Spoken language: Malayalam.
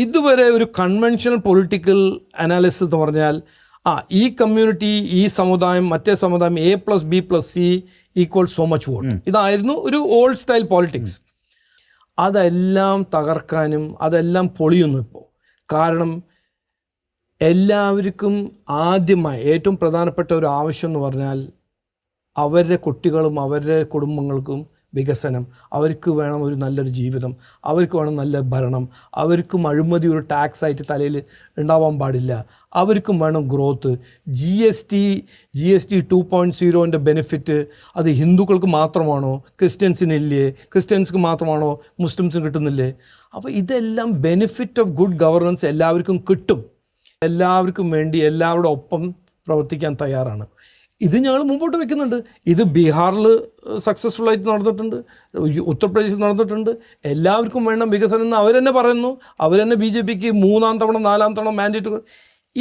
ഇതുവരെ ഒരു കൺവെൻഷണൽ പൊളിറ്റിക്കൽ അനാലിസിസ് എന്ന് പറഞ്ഞാൽ ഈ കമ്മ്യൂണിറ്റി, ഈ സമുദായം, മറ്റേ സമുദായം, A+B+C = so much വോട്ട്, ഇതായിരുന്നു ഒരു ഓൾഡ് സ്റ്റൈൽ പോളിറ്റിക്സ്. അതെല്ലാം തകർക്കാനും അതെല്ലാം പൊളിയുന്നു ഇപ്പോൾ. കാരണം എല്ലാവർക്കും ആദ്യമായി ഏറ്റവും പ്രധാനപ്പെട്ട ഒരു ആവശ്യം എന്ന് പറഞ്ഞാൽ അവരുടെ കുട്ടികളും അവരുടെ കുടുംബങ്ങൾക്കും വികസനം, അവർക്ക് വേണം ഒരു നല്ലൊരു ജീവിതം, അവർക്ക് വേണം നല്ല ഭരണം, അവർക്കും അഴിമതി ഒരു ടാക്സ് ആയിട്ട് തലയിൽ ഉണ്ടാവാൻ പാടില്ല, അവർക്കും വേണം ഗ്രോത്ത്. GST 2.0ൻ്റെ ബെനിഫിറ്റ് അത് ഹിന്ദുക്കൾക്ക് മാത്രമാണോ, ക്രിസ്ത്യൻസിനില്ലേ, ക്രിസ്ത്യൻസ്ക്ക് മാത്രമാണോ, മുസ്ലിംസിന് കിട്ടുന്നില്ലേ? അപ്പോൾ ഇതെല്ലാം ബെനിഫിറ്റ് ഓഫ് ഗുഡ് ഗവർണൻസ് എല്ലാവർക്കും കിട്ടും. എല്ലാവർക്കും വേണ്ടി എല്ലാവരുടെ ഒപ്പം പ്രവർത്തിക്കാൻ തയ്യാറാണ്. ഇത് ഞങ്ങൾ മുമ്പോട്ട് വെക്കുന്നുണ്ട്. ഇത് ബീഹാറിൽ സക്സസ്ഫുള്ളായിട്ട് നടന്നിട്ടുണ്ട്, ഉത്തർപ്രദേശിൽ നടന്നിട്ടുണ്ട്. എല്ലാവർക്കും വേണം വികസനം എന്ന് അവർ തന്നെ പറയുന്നു. അവർ തന്നെ BJPക്ക് 3-ാം തവണ 4-ാം തവണ മാൻഡേറ്റ്.